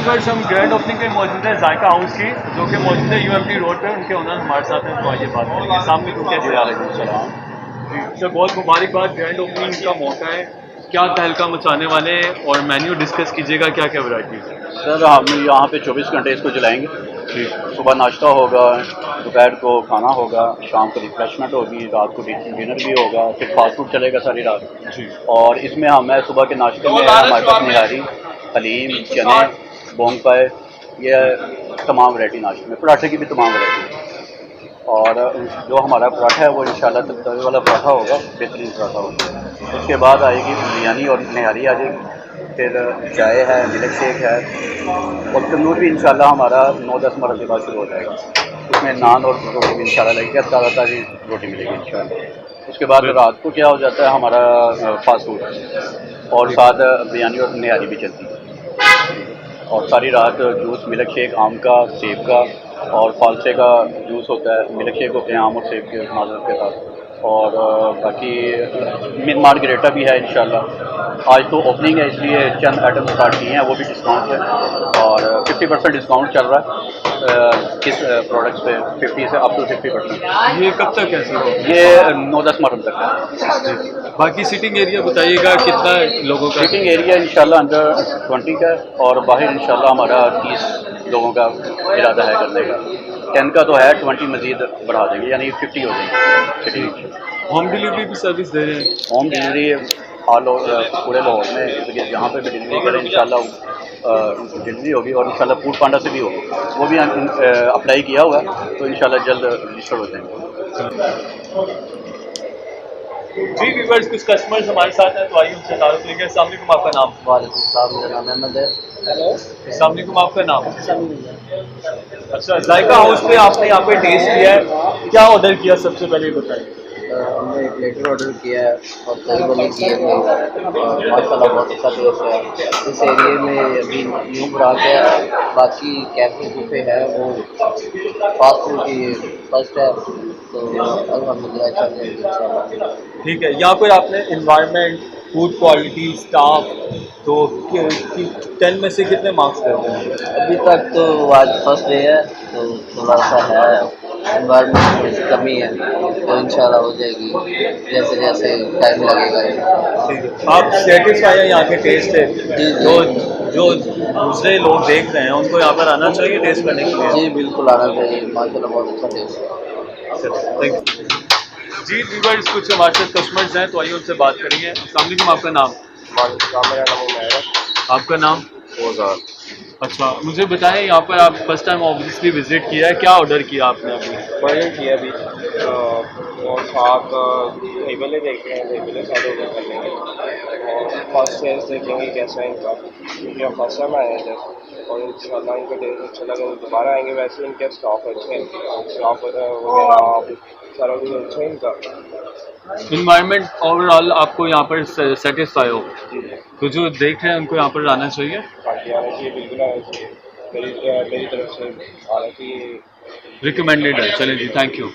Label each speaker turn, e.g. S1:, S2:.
S1: Viewers हम grand opening पे मौजूद है जायका हाउस की, जो कि मौजूद है यूएमटी रोड पे। उनके ओनर हमारे साथ हैं, तो आइए बात करेंगे। सामने को कैसे आ रहे हैं जी सर, बहुत मुबारकबाद, ग्रैंड ओपनिंग का मौका है, क्या तहलका मचाने वाले हैं और मेन्यू डिस्कस कीजिएगा, क्या क्या वैरायटीज है
S2: सर। हम यहाँ पे 24 घंटे इसको चलाएंगे जी। सुबह नाश्ता होगा, दोपहर को खाना होगा, शाम को रिफ्रेशमेंट होगी, रात को डिनर भी होगा, फिर फास्ट फूड चलेगा सारी रात
S1: जी।
S2: और इसमें हमें सुबह के नाश्ते में हमारे पास निहारी, हलीम, चने, बोंग पाए, ये तमाम वैरायटी नाश्ते में। पराठे की भी तमाम वैरायटी और जो हमारा पराठा है वो इंशाल्लाह तवे वाला पराठा होगा, बेहतरीन पराठा होगा। उसके बाद आएगी बिरयानी और निहारी आ जाएगी, फिर चाय है, मिल्क शेक है और तंदूर भी इंशाल्लाह हमारा 9-10 मरल के बाद शुरू हो जाएगा। उसमें नान और रोटी भी इंशाल्लाह लगेगी, ताज़ा ताज़ी रोटी मिलेगी इंशाल्लाह। उसके बाद रात को क्या हो जाता है हमारा फास्ट फूड और साथ बिरयानी और निहारी भी चलती है और सारी रात जूस, मिल्क शेक, आम का, सेब का और फालसे का जूस होता है, मिल्क शेक होते हैं आम और सेब के माजर के साथ और बाकी मार्गरेटा भी है इंशाल्लाह। आज तो ओपनिंग है इसलिए चंद आइटम स्टार्ट किए हैं, वो भी डिस्काउंट है और 50% डिस्काउंट चल रहा है किस प्रोडक्ट्स पे, 50 से अप टू 50%।
S1: ये कब तक है सर?
S2: ये 9-10 मरल तक है।
S1: बाकी सिटिंग एरिया बताइएगा, कितना लोगों का
S2: सिटिंग एरिया इंशाल्लाह अंडर 20 का है और बाहर इंशाल्लाह हमारा 30 लोगों का इरादा है करने का। 10 का तो है, 20 मजीद बढ़ा देंगे, यानी 50 हो जाएंगे।
S1: होम डिलीवरी भी सर्विस दे रहे हैं?
S2: होम डिलीवरी ऑल पूरे लाहौर में जहाँ पे भी डिलीवरी करें इंशाल्लाह डिलीवरी होगी और इंशाल्लाह फूड पांडा से भी होगी, वो भी अप्लाई किया हुआ है, तो इंशाल्लाह जल्द रजिस्टर हो जाएंगे।
S1: जी व्यूअर्स, कुछ कस्टमर्स हमारे साथ हैं, तो आइए उनसे तारुफ लेंगे। अस्सलाम वालेकुम, आपका नाम?
S2: वालेकुम सलाम, मेरा नाम अहमद है।
S3: हेलो,
S1: अस्सलाम वालेकुम, आपका नाम? अच्छा, जायका हाउस पे आपने यहाँ पे टेस्ट किया है, क्या ऑर्डर किया सबसे पहले बताइए।
S3: हमने एक प्लेटर ऑर्डर किया है और दही वाली की है और माशाल्लाह बहुत अच्छा टेस्ट है। इस एरिए में अभी न्यू ब्रांच है, बाकी कैफे कूफे है वो फास्ट फूड की फर्स्ट है, तो अल्हम्दुलिल्लाह चल रही है।
S1: ठीक है, यहाँ पर आपने इन्वायरमेंट, फूड क्वालिटी, स्टाफ, तो 10 में से कितने मार्क्स देते हैं?
S3: अभी तक तो आज फर्स्ट डे है, तो थोड़ा सा है एनवायरनमेंट में कमी है, तो इंशाल्लाह हो जाएगी जैसे जैसे टाइम लगेगा।
S1: ठीक है, आप सेटिस्फाई हैं यहाँ के टेस्ट से?
S3: जी
S1: जो दूसरे लोग देख रहे हैं उनको यहाँ पर आना चाहिए टेस्ट करने के लिए?
S3: जी बिल्कुल आना चाहिए, माशाल्लाह बहुत अच्छा टेस्ट है।
S1: Thank you ji. व्यूअर्स, कुछ हमारे साथ कस्टमर्स हैं, तो आइए उनसे बात करेंगे। अस्सलाम वालेकुम, आपका नाम?
S3: मेरा नाम उमैर है।
S1: आपका नाम?
S2: ओज़ार।
S1: अच्छा, मुझे बताएं, यहाँ पर आप फर्स्ट टाइम ऑब्वियसली विजिट किया है, क्या ऑर्डर किया आपने अभी?
S4: बर्गर किया अभी और साथ टेबलें देख रहे हैं, टेबलें साथ ऑर्डर कर लेंगे और फर्स्ट टेस्ट देखेंगे कैसा है इनका, क्योंकि हम फर्स्ट टाइम आए हैं इधर और इंशाल्लाह इनका टेस्ट अच्छा लगा तो दोबारा आएंगे। वैसे इनके स्टाफ अच्छे हैं, स्टाफ वगैरह सारा कुछ अच्छा है इनका,
S1: इन्वायरमेंट ओवरऑल आपको यहाँ पर सेटिस्फाई हो, तो जो देख रहे हैं उनको यहाँ पर आना चाहिए।
S4: बाकी आना चाहिए, बिल्कुल आना चाहिए, मेरी तरफ से आना चाहिए।
S1: रिकमेंडेड है। चलें जी, थैंक यू।